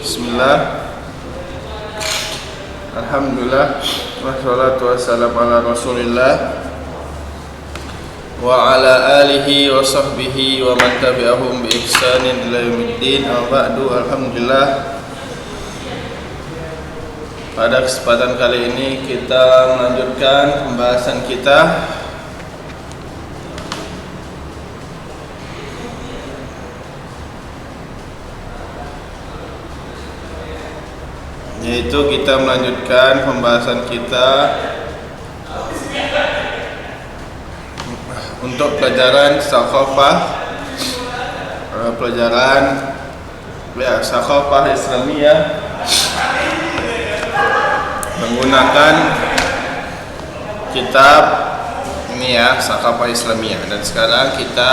Bismillah. Alhamdulillah. Wassalatu wassalamu ala Rasulillah wa ala alihi wa sahbihi wa man tabi'ahum bi ihsanin ila yaumiddin. Ba'du. Alhamdulillah. Pada kesempatan kali ini kita melanjutkan pembahasan kita yaitu kita melanjutkan pembahasan kita untuk pelajaran Saqafah, pelajaran Saqafah Islamiyah menggunakan kitab ini ya, Saqafah Islamiyah. Dan sekarang kita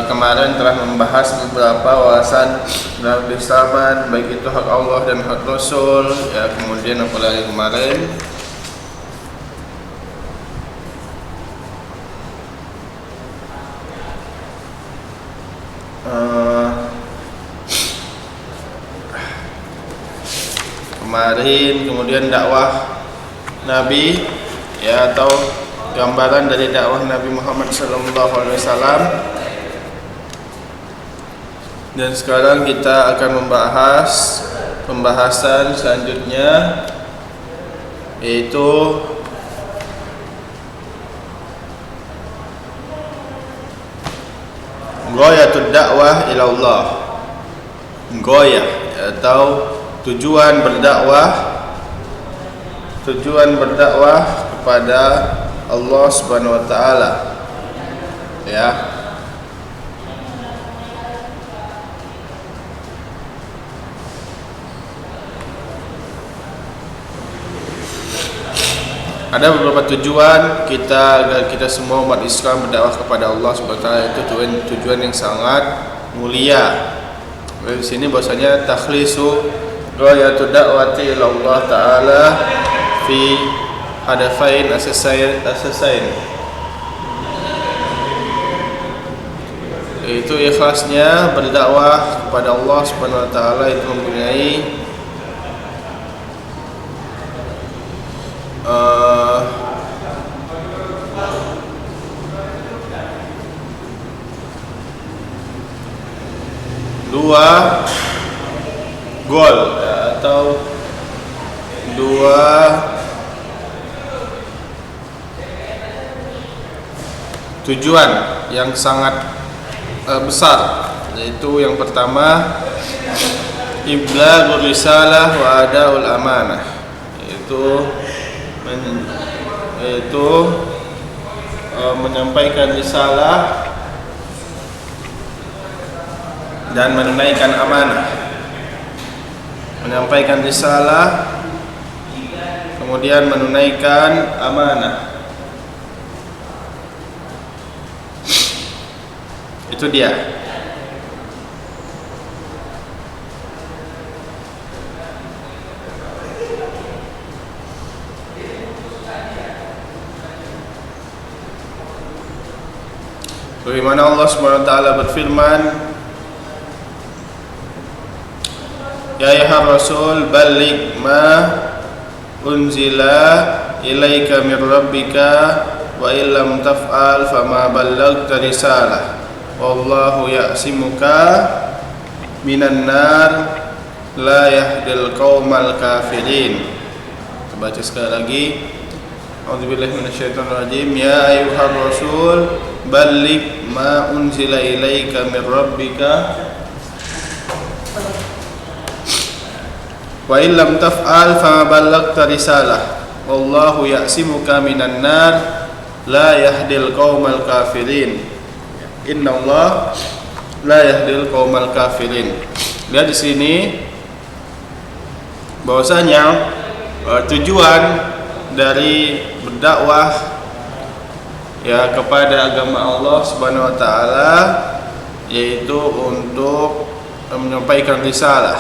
kemarin telah membahas beberapa wawasan dalam Islam, baik itu hak Allah dan hak Rasul ya. Kemudian apalagi kemarin kemudian dakwah Nabi ya, atau gambaran dari dakwah Nabi Muhammad SAW. Dan sekarang kita akan membahas pembahasan selanjutnya, yaitu ghayatud dakwah ila Allah. Ghayah atau tujuan berdakwah kepada Allah Subhanahu wa taala ya. Ada beberapa tujuan kita agar kita semua umat Islam berdakwah kepada Allah Subhanahu wa taala. Itu tujuan yang sangat mulia. Di sini bahwasanya takhlisu ghayatud da'wati ila Allah taala fi hadafain asasain, yaitu ikhlasnya berdakwah kepada Allah Subhanahu wa taala itu mempunyai dua goal atau dua tujuan yang sangat besar, yaitu yang pertama iblaghur risalah wa adaul amanah, yaitu menyampaikan risalah dan menunaikan amanah. Menyampaikan risalah kemudian menunaikan amanah. Itu dia. Bagaimana Allah Subhanahu wa taala berfirman, ya ayyuhar rasul balligh ma unzila ilaika mir rabbika wa illam taf'al fama ballaghta risalah wallahu ya'simuka minan nar la yahdil qaumal kafirin. Kita baca sekali lagi. A'udzubillahi minasyaitonir rajim. Ya ayyuhar rasul balligh ma unzila ilaika mir rabbika wa illam taf'al fama ballaghta risalah wallahu ya'simuka minan nar la yahdil qaumal kafirin. Innallaha la yahdil qaumal kafirin. Lihat di sini bahwasanya tujuan dari berdakwah ya kepada agama Allah Subhanahu wa taala yaitu untuk menyampaikan risalah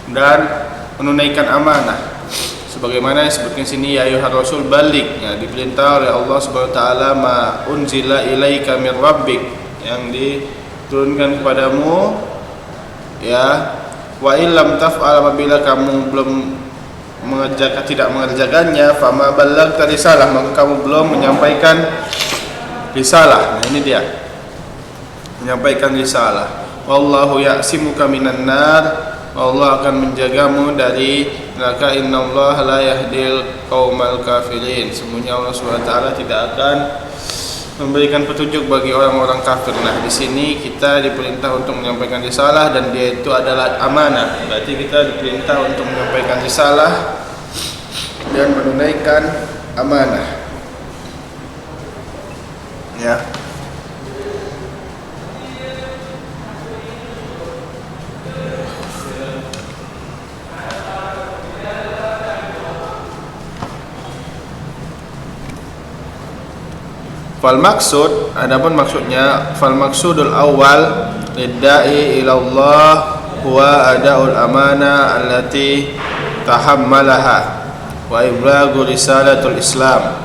dan menunaikan amanah. Sebagaimana disebutkan sini, ya ayyuhar rasul balligh, ya, diperintah oleh Allah Subhanahu wa taala ma unzila ilaika mir rabbik, yang diturunkan kepadamu ya Wa illam taf'al, apabila kamu belum tidak mengerjakannya, fama ballagta risalah, maka kamu belum menyampaikan risalah. Nah, ini dia, menyampaikan risalah. Wallahu ya'simuka minan nar, Allah akan menjagamu dari neraka. Innallaha la yahdil qaumal kafirin, sesungguhnya Allah SWT tidak akan memberikan petunjuk bagi orang-orang kafir. Nah, di sini kita diperintah untuk menyampaikan risalah, dan dia itu adalah amanah. Berarti kita diperintah untuk menyampaikan risalah dan menunaikan amanah. Ya. Fal maksud, adapun maksudnya, fal maksudul awal lidda'i ila Allah huwa ada'ul amanah allati tahammalaha wa iblagu risalatul Islam.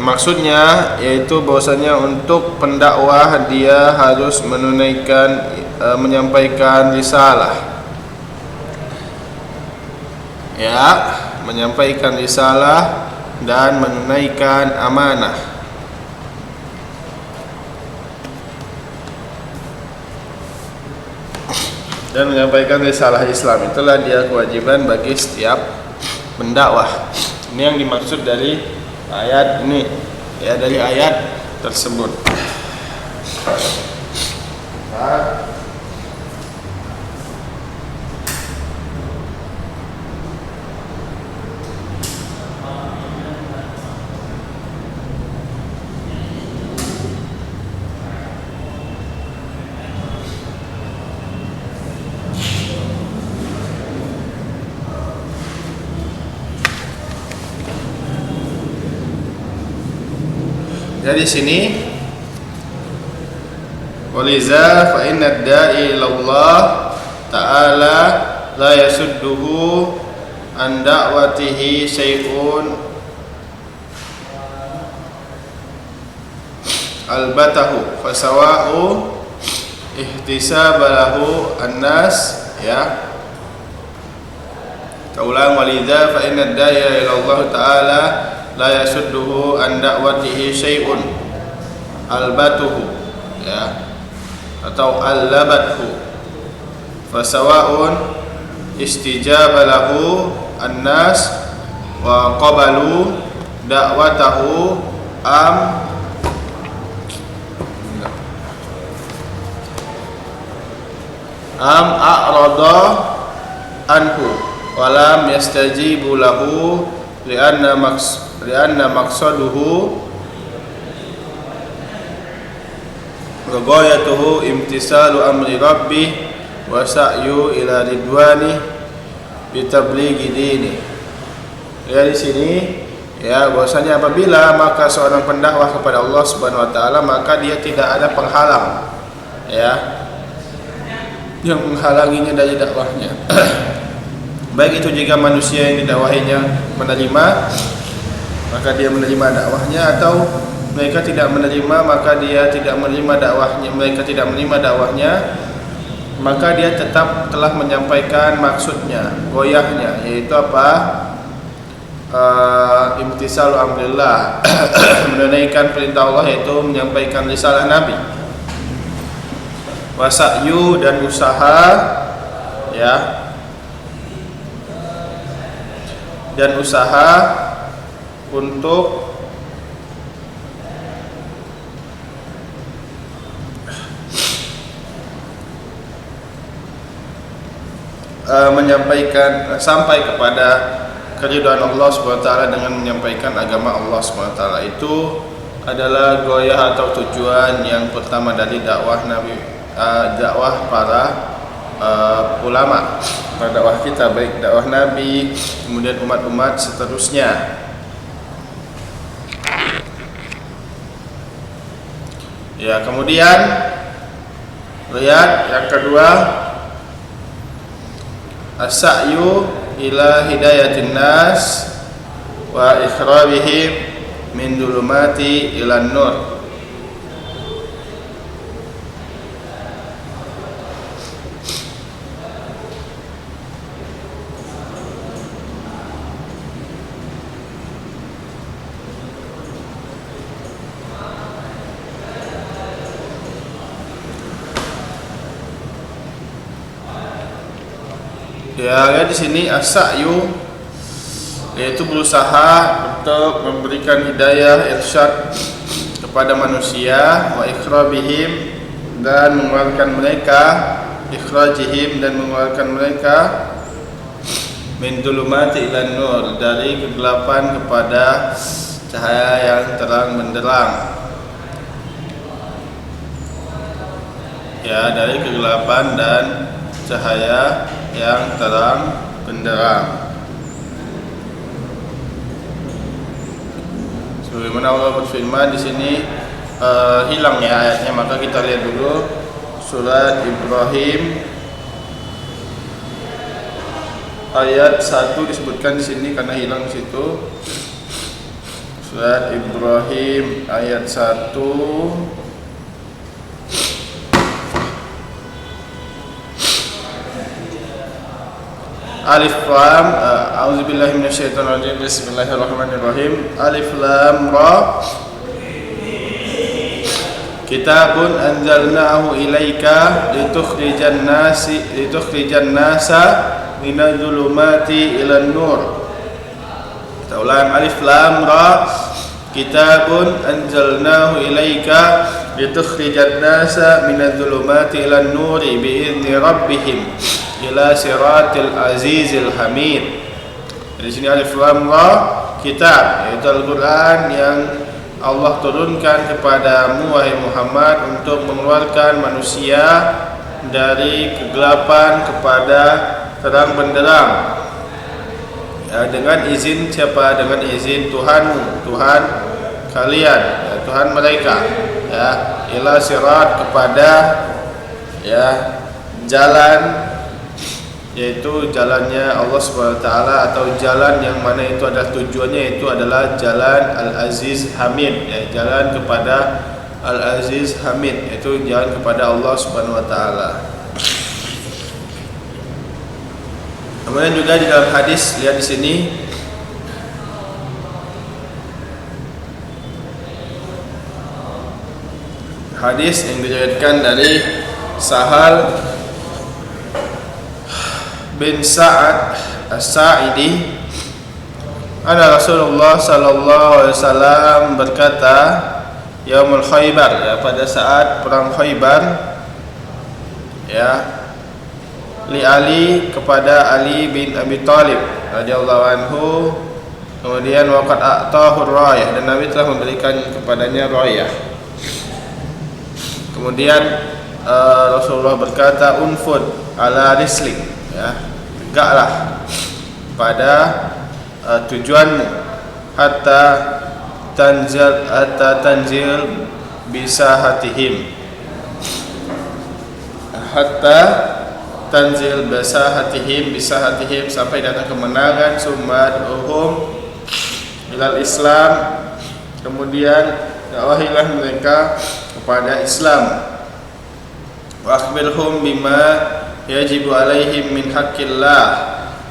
Maksudnya yaitu bahwasanya untuk pendakwah dia harus menunaikan menyampaikan risalah, ya, menyampaikan risalah dan menunaikan amanah. Dan menyampaikan risalah Islam, itulah dia kewajiban bagi setiap pendakwah. Ini yang dimaksud dari ayat ini, ya, dari ayat tersebut. Jadi sini, waliza fa inna da'i ilallah ta'ala la yasudduhu an da'watihi syai'un albatahu fasawa'u ihtisabalahu annas, ya. Kaulang, waliza fa inna da'i ilallah ta'ala la yasudduhu an da'watihi syai'un albatuhu, ya, atau allabathu fasawa'un istijaba lahu annas wa qabalu da'watahu am a'rada anhu wa lam yastajibu lahu li'anna maqsaduhu wa ghayatuhu imtisalu amri rabbih wa sa'yu ila ridwani bi tablighi dini. Ya, di sini, ya, bahwasanya apabila maka seorang pendakwah kepada Allah Subhanahu wa taala, maka dia tidak ada penghalang, ya, yang menghalanginya dari dakwahnya. Baik itu jika manusia yang didakwahinya menerima, maka dia menerima dakwahnya, atau mereka tidak menerima, maka dia tidak menerima dakwahnya. Mereka tidak menerima dakwahnya, maka dia tetap telah menyampaikan maksudnya, goyahnya, yaitu apa? Imtisalu amrillah, menunaikan perintah Allah, yaitu menyampaikan risalah Nabi. Wasa'yu, dan usaha, ya, dan usaha untuk menyampaikan sampai kepada keridhaan Allah SWT dengan menyampaikan agama Allah SWT. Itu adalah goyah atau tujuan yang pertama dari dakwah Nabi, dakwah para ulama, pada dakwah kita, baik dakwah Nabi, kemudian umat-umat seterusnya. Ya, kemudian lihat yang kedua, as-sa'yu ila hidayatin nas wa ikhrabihim min dhulumati ilan nur. Ya, di sini as-sa'yu yaitu berusaha untuk memberikan hidayah irsyad kepada manusia, wa ikhrajihim dan mengeluarkan mereka, ikhrajihim dan mengeluarkan mereka min dhulumati ilan nur, dari kegelapan kepada cahaya yang terang benderang. Ya, dari kegelapan dan cahaya yang terang benderang. Sebagaimana Allah berfirman di sini, hilang ya ayatnya, maka kita lihat dulu surat Ibrahim ayat 1 disebutkan di sini karena hilang di situ. Surat Ibrahim ayat 1. Alif Lam, a'udzubillahi minasyaitonir rajim. Bismillahirrahmanirrahim. Alif Lam Ra. Kitabun anzalnahu ilaika litukhrijan nasa minadh dhulumati ilan nur. Kita ulang, Alif Lam Ra. Kitabun anzalnahu ilaika litukhrijan nasa minadh dhulumati ilan nuri bi'izni rabbihim ila siratil azizil hamid. Di sini Alif Lam Ra, kitab, yaitu Al-Quran yang Allah turunkan kepadamu wahai Muhammad untuk mengeluarkan manusia dari kegelapan kepada terang benderang. Ya, dengan izin siapa? Dengan izin Tuhanmu, Tuhan kalian, ya, Tuhan mereka. Ya, ila sirat, kepada ya jalan, yaitu jalannya Allah SWT, atau jalan yang mana itu adalah tujuannya, itu adalah jalan Al-Aziz Hamid, ya, jalan kepada Al-Aziz Hamid, yaitu jalan kepada Allah SWT. Kemudian juga di dalam hadis, lihat di sini, hadis yang diriwayatkan dari Sahal bin Sa'ad As-Sa'idi, ana Rasulullah sallallahu alaihi wasallam berkata, yaumul Khaybar, ya, pada saat perang Khaybar, ya, li Ali, kepada Ali bin Abi Thalib radhiyallahu anhu, kemudian waqad a'tahu rayah, dan Nabi telah memberikan kepadanya rayah. Kemudian Rasulullah berkata, unfud ala rislik, ya, tegaklah pada tujuanmu, hatta tanzil bisahatihim, hatta tanzil bisahatihim, sampai datang kemenangan, summadhum ilal Islam, kemudian dakwahilah mereka kepada Islam, wa akhbirhum bima yajibu alaihim min haqqillah,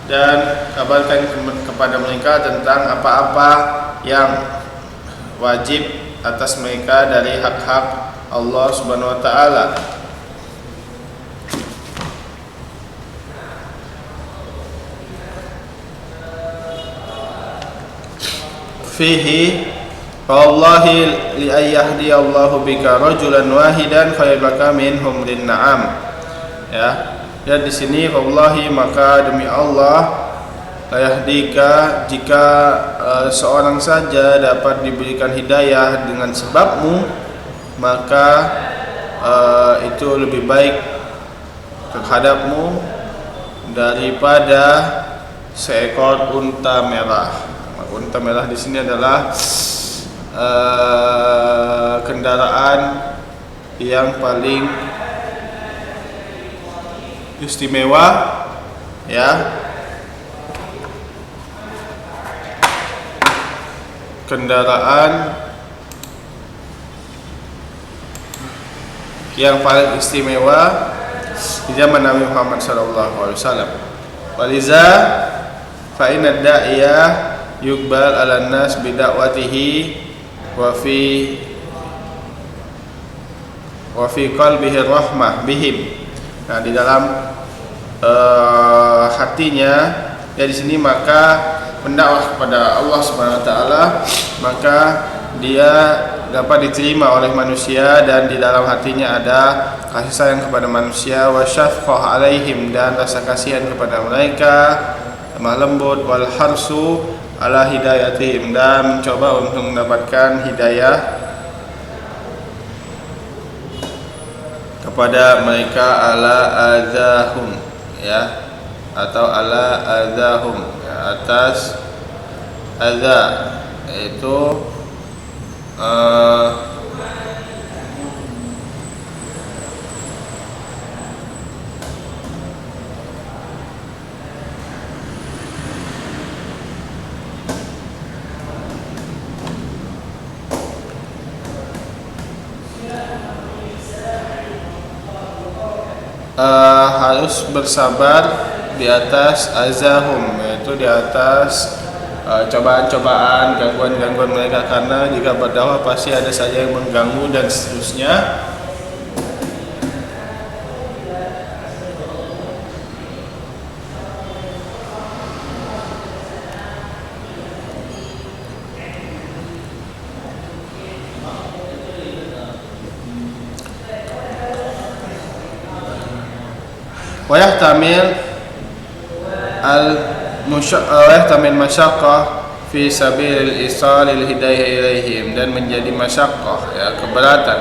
dan kabarkan kepada mereka tentang apa-apa yang wajib atas mereka dari hak-hak Allah Subhanahu wa taala. Fihi wallahi li ayyahdi Allahu bika rajulan wahidan khairaka min humrin na'am. Ya, dan di sini wallahi, maka demi Allah, la yahdika, jika seorang saja dapat diberikan hidayah dengan sebabmu, maka itu lebih baik terhadapmu daripada seekor unta merah. Unta merah di sini adalah kendaraan yang paling istimewa, ya, kendaraan yang paling istimewa di zaman Nabi Muhammad SAW. Waliza fa inna da'iyah yuqbal 'alan nas bi da'watihi wa fi qalbihi rahmah bihim. Nah, di dalam hatinya ya di sini, maka pendakwah kepada Allah Subhanahu wa taala, maka dia dapat diterima oleh manusia dan di dalam hatinya ada kasih sayang kepada manusia, wa syafqah alaihim, dan rasa kasihan kepada mereka, lemah lembut, wal harsu ala hidayatihim, dan mencoba untuk mendapatkan hidayah kepada mereka, ala adzahum ya, atau ala adzahum ya, atas adza, yaitu harus bersabar di atas azahum, yaitu di atas cobaan-cobaan, gangguan-gangguan mereka, karena jika berdakwah pasti ada saja yang mengganggu dan seterusnya. Wa yahtamil masyaqqah fi sabilil isalil hidayah ilaihim, dan menjadi masyaqqah ya, keberatan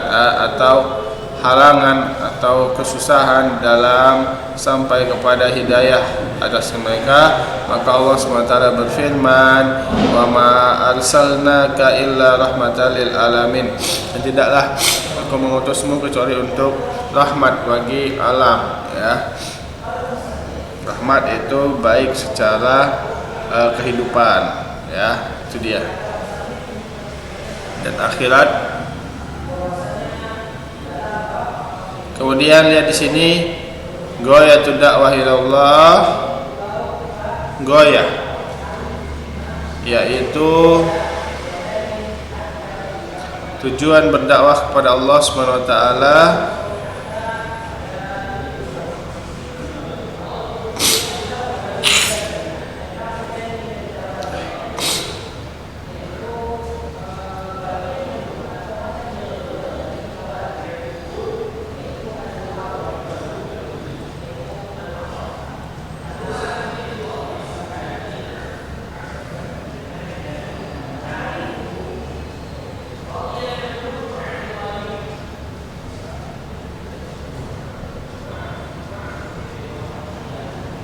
atau halangan atau kesusahan dalam sampai kepada hidayah atas mereka. Maka Allah SWT berfirman, wa ma arsalnaka illa rahmatan lil alamin, dan tidaklah aku mengutusmu kecuali untuk rahmat bagi alam ya. Rahmat itu baik secara kehidupan ya, itu dia, dan akhirat. Kemudian lihat di sini, ghayatud dakwah ilallah, ghayah yaitu tujuan berdakwah kepada Allah Subhanahu wa taala,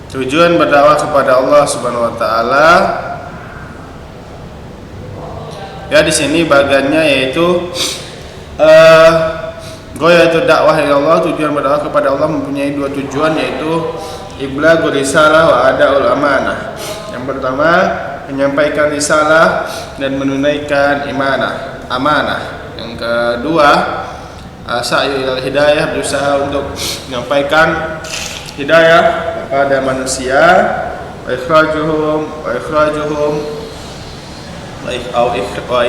tujuan berdakwah kepada Allah Subhanahu wa taala. Ya di sini bagiannya yaitu ghayatud dakwah ila Allah, tujuan berdakwah kepada Allah mempunyai dua tujuan, yaitu iblaghur risalah wa adaul amanah. Yang pertama, menyampaikan risalah dan menunaikan amanah. Yang kedua, sa'yu ilal hidayah, berusaha untuk menyampaikan hidayah kepada manusia, wa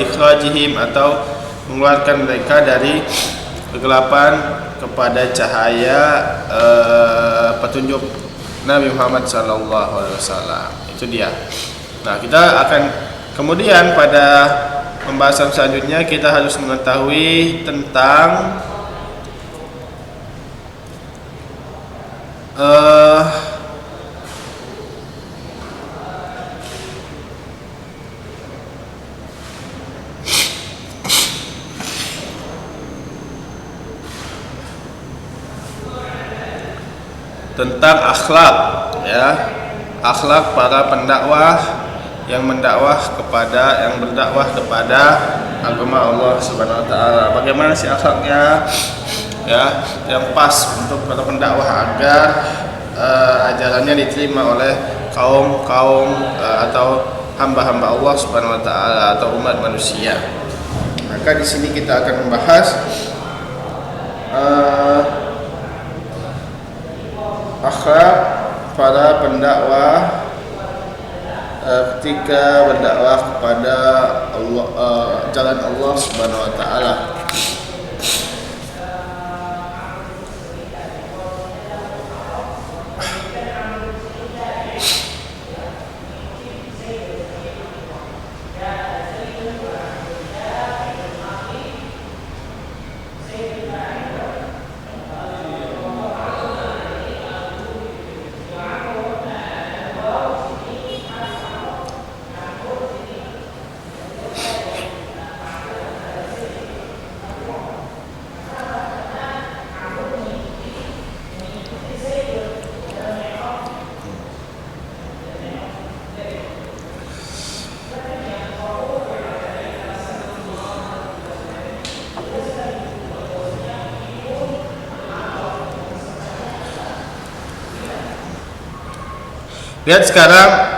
ikhrajihim, atau mengeluarkan mereka dari kegelapan kepada cahaya petunjuk Nabi Muhammad SAW. Itu dia. Nah, kita akan kemudian pada pembahasan selanjutnya kita harus mengetahui tentang tentang akhlak ya, akhlak para pendakwah yang berdakwah kepada agama Allah Subhanahu wa taala. Bagaimana sih akhlaknya ya yang pas untuk para pendakwah agar ajarannya diterima oleh kaum atau hamba-hamba Allah Subhanahu wa taala atau umat manusia. Maka di sini kita akan membahas akhlak para pendakwah ketika berdakwah kepada Allah, jalan Allah Subhanahu wa taala. Lihat sekarang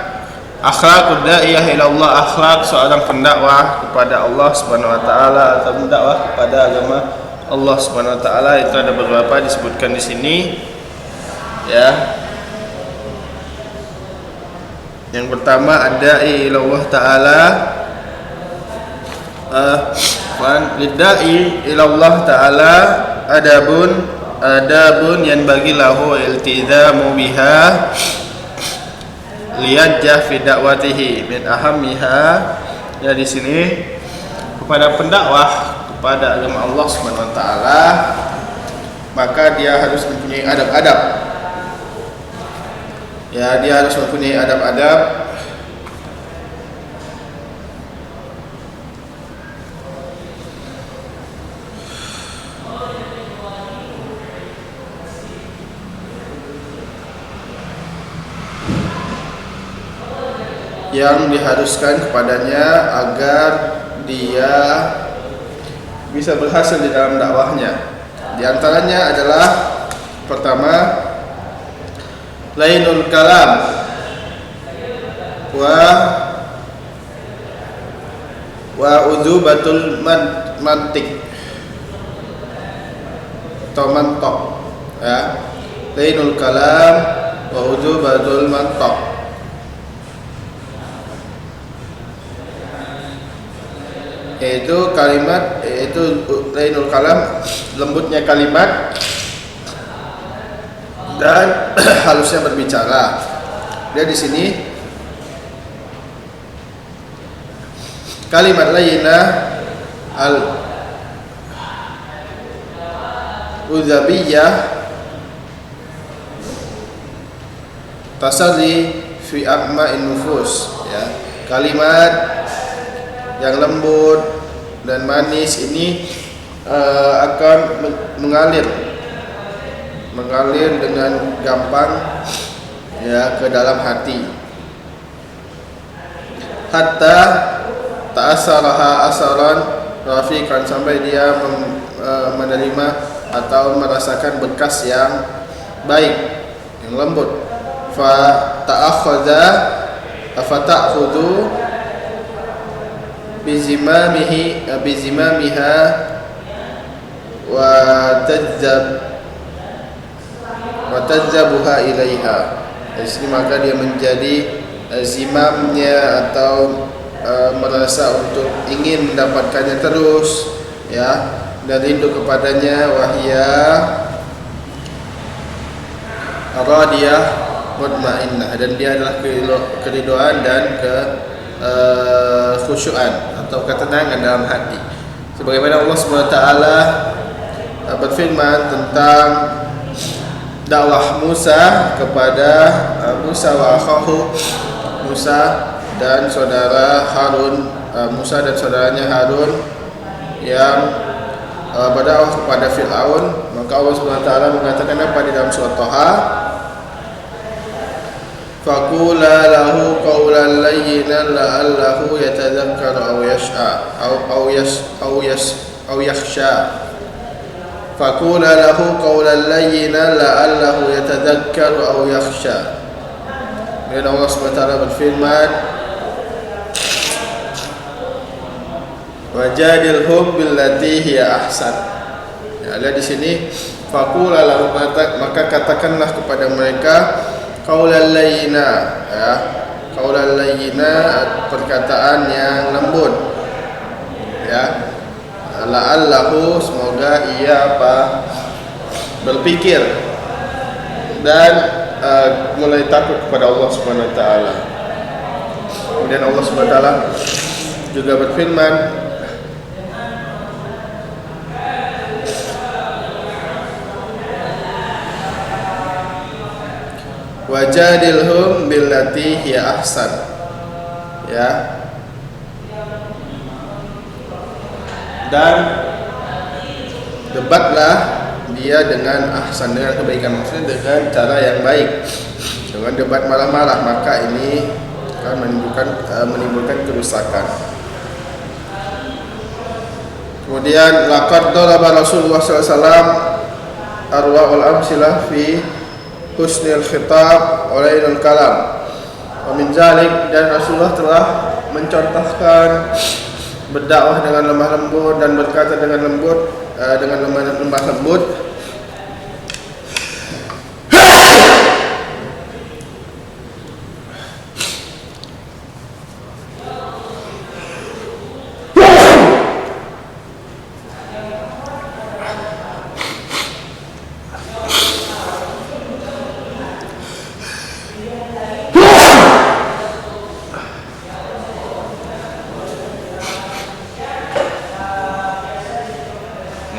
akhlakud da'iyah ila Allah, akhlak seorang pendakwah kepada Allah Subhanahu wa taala atau pendakwah kepada agama Allah Subhanahu wa taala. Itu ada beberapa disebutkan di sini. Ya. Yang pertama ad-da'i ila Allah taala lidda'i ila Allah taala adabun yang bagi lahu iltizamu biha liyajah fi da'watihi min ahammiha. Ya, di sini kepada pendakwah kepada agama Allah Subhanahu wa taala, maka dia harus mempunyai adab-adab. Ya, dia harus mempunyai adab-adab yang diharuskan kepadanya agar dia bisa berhasil di dalam dakwahnya. Di antaranya adalah pertama, lainul kalam wa udzubatul mantik atau mantok. Ya, lainul kalam wa udzubatul mantok. Yaitu kalimat, yaitu lainul kalam, lembutnya kalimat dan halusnya berbicara. Dia di sini kalimat lainah al udzabiyah tasalli fi aqma'in nufus. Ya, kalimat yang lembut dan manis ini akan mengalir dengan gampang, ya, ke dalam hati. Hatta ta'asaraha asaran rafiqan, sampai dia menerima atau merasakan bekas yang baik, yang lembut. Fa ta'akhadha ta'khudhu bizimamiha wa tajzabuha ilaiha. Di sini maka dia menjadi zimamnya atau merasa untuk ingin mendapatkannya terus, ya, dan rindu kepadanya. Wahya radiyah mutmainnah, dan dia adalah keridoan dan khusyuan atau ketenangan dalam hati. Sebagaimana Allah Subhanahu wa taala berfirman tentang dakwah Musa kepada Musa wa akhahu, Musa dan saudara Harun, Musa dan saudaranya Harun yang berdakwah kepada Fir'aun. Maka Allah Subhanahu wa taala mengatakan apa di dalam surah Thaha? Faqula lahu qawlan layyinan la'allahu yatadhakkaru aw yakhsha. Faqula lahu qawlan layyinan la'allahu yatadhakkaru aw yakhsha. Dan Allah Subhanahu wa taala berfirman, wajadilhum billati hiya ahsan. Ya, lihat di sini, faqula lahu, maka katakanlah kepada mereka qaulan layyina, ya, qaulan layyina, perkataan yang lembut, ya, la'allahu, semoga ia berpikir dan mulai takut kepada Allah Subhanahu wa taala. Kemudian Allah Subhanahu wa taala juga berfirman, wajadilhum billati hiya ahsan, ya, dan debatlah dia dengan ahsan, dengan kebaikan, maksudnya dengan cara yang baik. Dengan debat marah-marah, maka ini akan menimbulkan kerusakan. Kemudian laqad daraba Rasulullah SAW arwa'ul amsilah fi husnil khitab wa lainul kalam. Wa min zalik, dan Rasulullah telah mencontohkan berdakwah dengan lemah lembut dan berkata dengan lembut, dengan lemah lembut.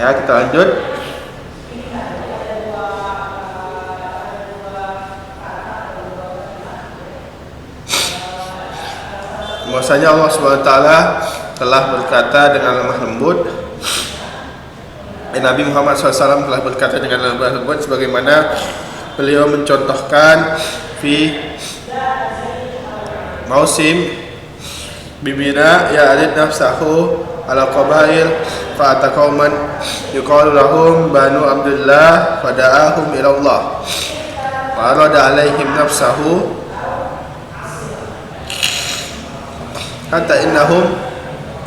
Ya, kita lanjut. Bahwasanya Allah SWT telah berkata dengan lemah lembut, Nabi Muhammad SAW telah berkata dengan lemah lembut sebagaimana beliau mencontohkan fi mausim bibina ya arid nafsahu ala qabail fa'ata qauman yuqalu lahum banu Abdullah fada'ahum ila Allah wa arada alaihim nafsahu hatta innahum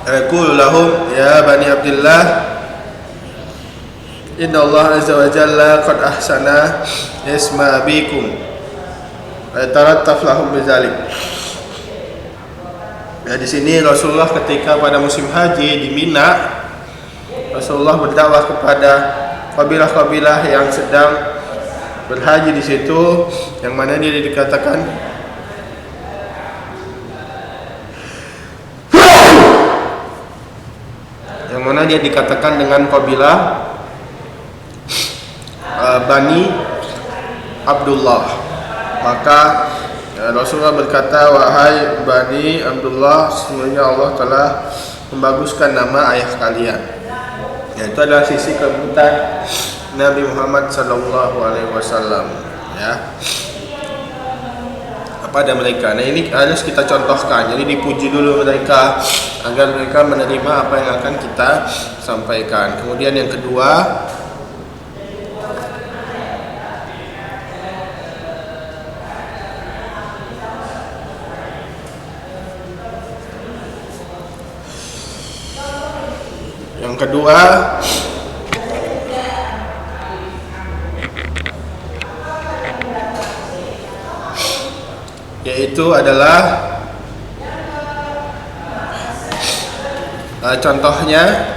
yaqulu lahum ya bani Abdullah inna Allah azza wa jalla qad ahsana isma abikum wa tarattaf lahum bizalik. Ya, di sini Rasulullah ketika pada musim haji di Mina, Rasulullah berdakwah kepada kabilah-kabilah yang sedang berhaji di situ, yang mana dia dikatakan dengan kabilah Bani Abdullah. Maka Rasulullah berkata, wahai Bani Abdullah, sesungguhnya Allah telah membaguskan nama ayah kalian. Itu adalah sisi kelembutan Nabi Muhammad SAW, ya, kepada mereka. Nah, ini harus kita contohkan. Jadi dipuji dulu mereka agar mereka menerima apa yang akan kita sampaikan. Kemudian yang kedua, yaitu adalah contohnya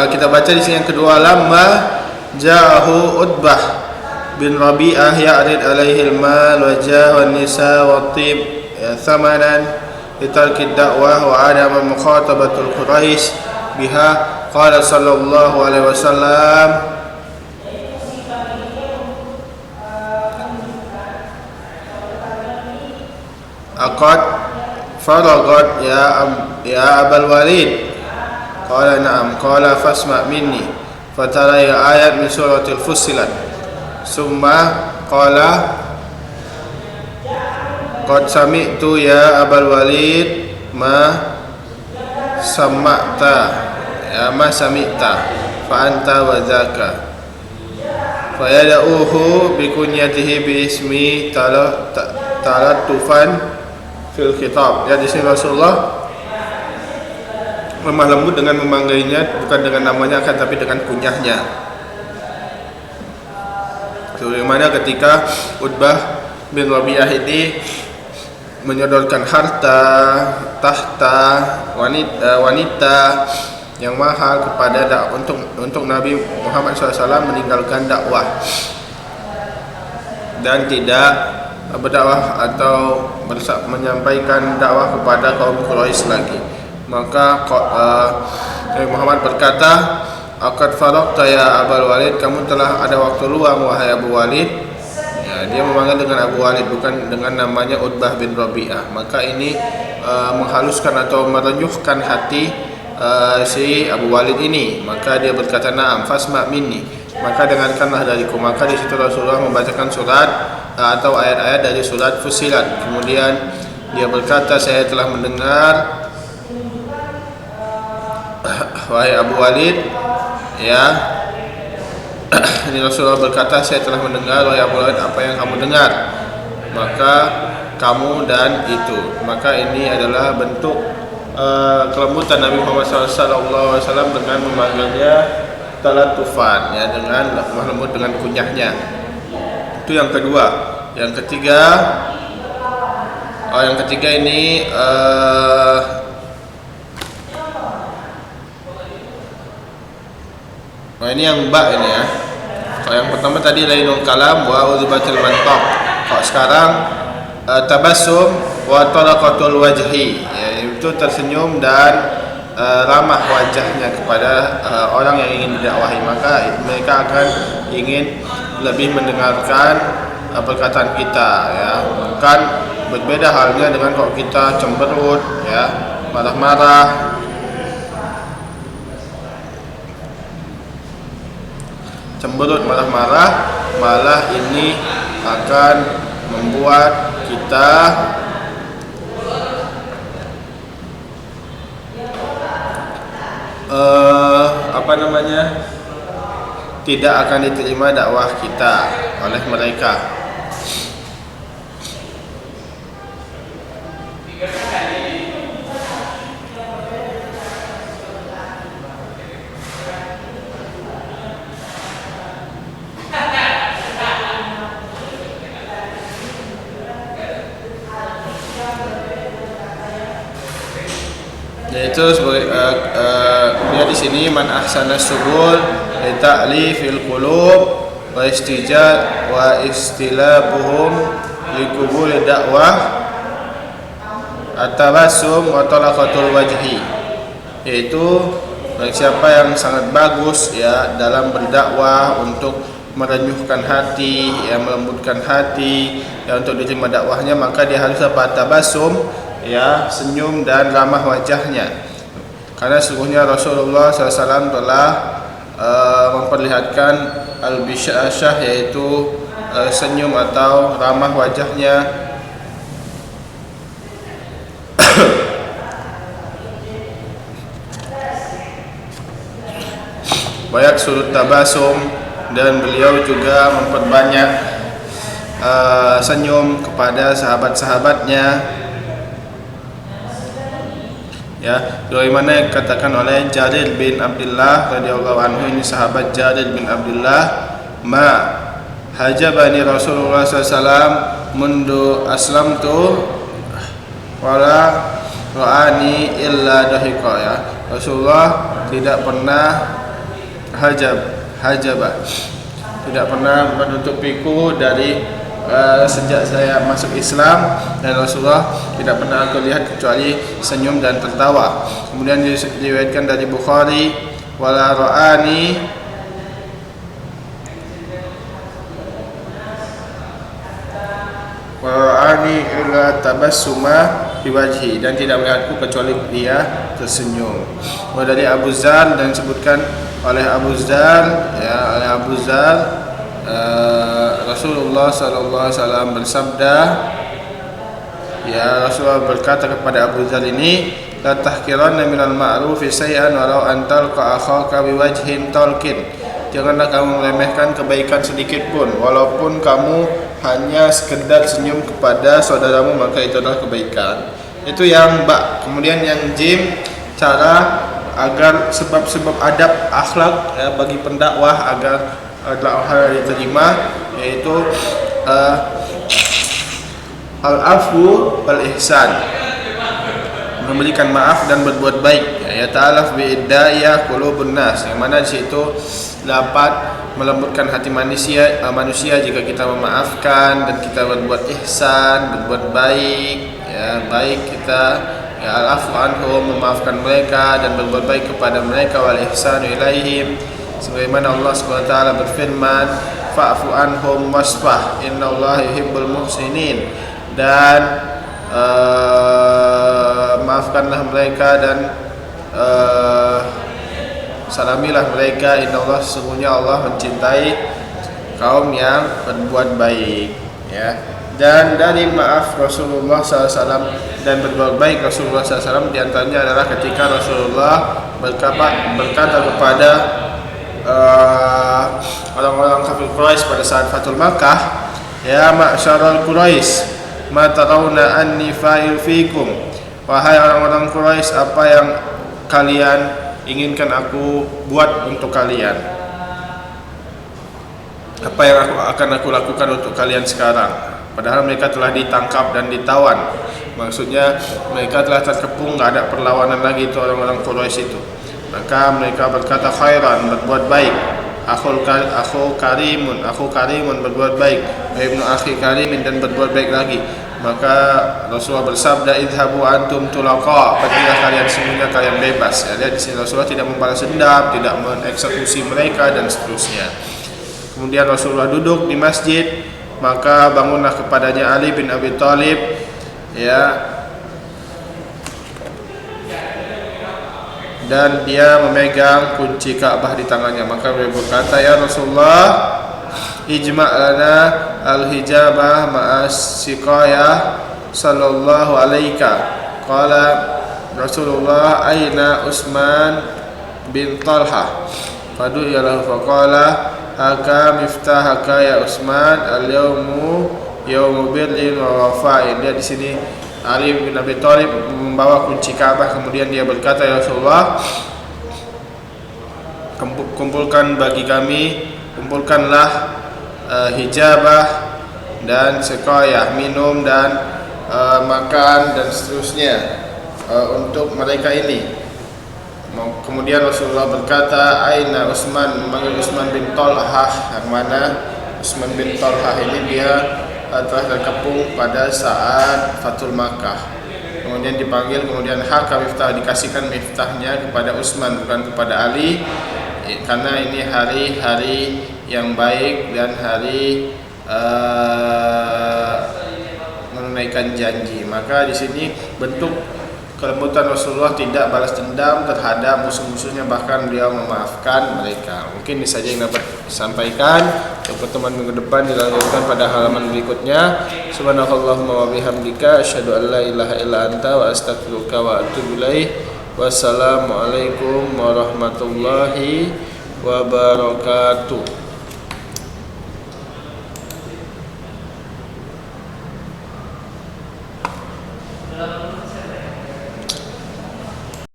kita baca di sini yang kedua, lamma ja'ahu Utbah bin Rabi'ah ya'rid alaihi al-mal wa ja' wan nisa wa tib thamanan litarki ad-da'wah wa adama mukhatabatul Quraisy biha qala sallallahu alaihi wasallam aqad faragat ya Abul Walid. Qala na'am. Qala fasma' minni. Fatara ayat min suratil Fussilat. Summa qala qad sami'tu ya Abul Walid ma sami'ta fa anta wa dzaka. Fa yad'uhu bi kunyatihi bi ismi tarattufan fil khitab. Ya, di sini Rasulullah lemah lembut dengan memanggilnya bukan dengan namanya akan tapi dengan kunyahnya. Sebagaimana ketika Utbah bin Rabi'ah ini menyodorkan harta, tahta, wanita yang mahal kepada untuk Nabi Muhammad SAW meninggalkan dakwah dan tidak berdakwah atau menyampaikan dakwah kepada kaum Quraisy lagi. Maka Nabi Muhammad berkata, aqad faraqta ya Abul Walid, kamu telah ada waktu luang wahai Abu Walid. Ya, dia memanggil dengan Abu Walid bukan dengan namanya Utbah bin Rabi'ah. Maka ini menghaluskan atau merenyuhkan hati si Abu Walid ini. Maka dia berkata, na'am fasma' minni, maka dengarkanlah dariku. Maka di situ Rasulullah membacakan surat atau ayat-ayat dari surat Fussilat. Kemudian dia berkata, saya telah mendengar wahai Abu Walid, ya. Ini Rasulullah berkata, saya telah mendengar wahai Abu Walid apa yang kamu dengar, maka kamu dan itu. Maka ini adalah bentuk kelembutan Nabi Muhammad SAW dengan memanggilnya talatufan, ya, dengan lemah lembut dengan kunyahnya. Itu yang kedua. Yang ketiga ini ini yang mbak ini, ya. Kalau yang pertama tadi lainul kalam wa uzubatil mantok. Kalau sekarang tabassum wa talaqatul wajhi, yaitu tersenyum dan ramah wajahnya kepada orang yang ingin didakwahi. Maka mereka akan ingin lebih mendengarkan perkataan kita, ya. Bukan berbeda halnya dengan kalau kita cemberut, ya, marah-marah. Cemberut, marah-marah, malah ini akan membuat kita tidak akan diterima dakwah kita oleh mereka. Yaitu sebagai dia di sini man ahsana subul li ta'lifil qulub wa istijab wa istilabuhum li qubul dakwah at-tabassum wa talaqatul wajhi, yaitu siapa yang sangat bagus, ya, dalam berdakwah untuk merenyuhkan hati, ya, melembutkan hati, ya, untuk diterima dakwahnya, maka dia harus apa? Tabassum, ya, senyum dan ramah wajahnya. Karena sesungguhnya Rasulullah SAW telah memperlihatkan al-bisyasyah, yaitu senyum atau ramah wajahnya. Banyak surut tabasum, dan beliau juga memperbanyak senyum kepada sahabat-sahabatnya, ya. Bagaimana katakan oleh Jarir bin Abdullah radhiyallahu anhu, ini sahabat Jarir bin Abdullah, ma hajabani Rasulullah SAW mundu aslamtu wala ra'ani illa dahiqa, ya. Rasulullah tidak pernah hajabah, tidak pernah menutupiku dari sejak saya masuk Islam, dan Rasulullah tidak pernah aku lihat kecuali senyum dan tertawa. Kemudian diriwayatkan dari Bukhari, wala ra'ani illa tabassuma fi wajhi, dan tidak melihatku kecuali dia tersenyum. Dari Abu Dzar, dan disebutkan oleh Abu Dzar, ya, oleh Abu Dzar, Rasulullah SAW bersabda, ya, Rasulullah berkata kepada Abu Dzar ini, la tahqiranna minal ma'rufi syai'an walau an talqa akhaka biwajhin talqin. Janganlah kamu meremehkan kebaikan sedikit pun, walaupun kamu hanya sekedar senyum kepada saudaramu, maka itu adalah kebaikan. Itu yang mbak. Kemudian yang jim, cara agar sebab-sebab adab akhlak, ya, bagi pendakwah agar dakwah diterima, yaitu al-afwu wal ihsan, memberikan maaf dan berbuat baik, ya, ta'alaf bi'idda'iyah qulubun nas, yang mana di situ dapat melembutkan hati manusia jika kita memaafkan dan kita berbuat ihsan, berbuat baik, ya, baik kita, ya, al-afwu anhum, memaafkan mereka dan berbuat baik kepada mereka, wal ihsanu ilaihim, sebagaimana Allah SWT berfirman, fa'fu anhum wasfah innallaha yuhibbul muhsinin, dan maafkanlah mereka dan salamilah mereka, innallaha, sesungguhnya Allah mencintai kaum yang berbuat baik, ya. Dan dari maaf Rasulullah SAW dan berbuat baik Rasulullah SAW diantaranya adalah ketika Rasulullah berkata kepada orang-orang kafir Quraisy pada saat Fathul Makkah, ya ma'syaral Quraisy, ma tarawna anni fa'il fikum, wahai orang-orang Quraisy, apa yang kalian inginkan aku buat untuk kalian, apa yang akan aku lakukan untuk kalian sekarang. Padahal mereka telah ditangkap dan ditawan. Maksudnya mereka telah terkepung, nggak ada perlawanan lagi itu orang-orang Quraisy itu. Maka mereka berkata khairan, berbuat baik. Aku karimun, berbuat baik. Ibnu akhi karimin, dan berbuat baik lagi. Maka Rasulullah bersabda, idhabu antum tulaqa, pergilah kalian, semuanya kalian bebas. Ya, di sini Rasulullah tidak membalas dendam, tidak mengeksekusi mereka dan seterusnya. Kemudian Rasulullah duduk di masjid, maka bangunlah kepadanya Ali bin Abi Thalib, ya, dan dia memegang kunci Ka'bah di tangannya. Maka beliau berkata, ya Rasulullah, ijma' lana al-hijabah ma'as siqayah sallallahu alaika. Qala Rasulullah, aina Utsman bin Talha? Fadu'a lahu faqala, haka miftahaka ya Utsman, al-yawmu yawmu birrin wa wafa'in. Dia di sini Ali bin Abi Thalib membawa kunci Ka'bah, kemudian dia berkata, ya Rasulullah, kumpulkan bagi kami, kumpulkanlah hijabah dan sekayah, minum dan makan dan seterusnya untuk mereka ini. Kemudian Rasulullah berkata, aina Utsman, memanggil Utsman bin Talhah, yang mana Utsman bin Talhah ini dia telah terkepung pada saat Fathul Makkah. Kemudian dipanggil, kemudian haka miftah, dikasihkan miftahnya kepada Utsman, bukan kepada Ali, karena ini hari-hari yang baik dan hari menunaikan janji. Maka di sini bentuk kelembutan Rasulullah, tidak balas dendam terhadap musuh-musuhnya, bahkan beliau memaafkan mereka. Mungkin ini saja yang dapat disampaikan. Untuk pertemuan minggu depan dilanjutkan pada halaman berikutnya. Subhanakallahumma wa bihamdika, asyhadu an la ilaha illa anta, wa astaghfiruka wa atubu ilaik. Wassalamualaikum warahmatullahi wabarakatuh.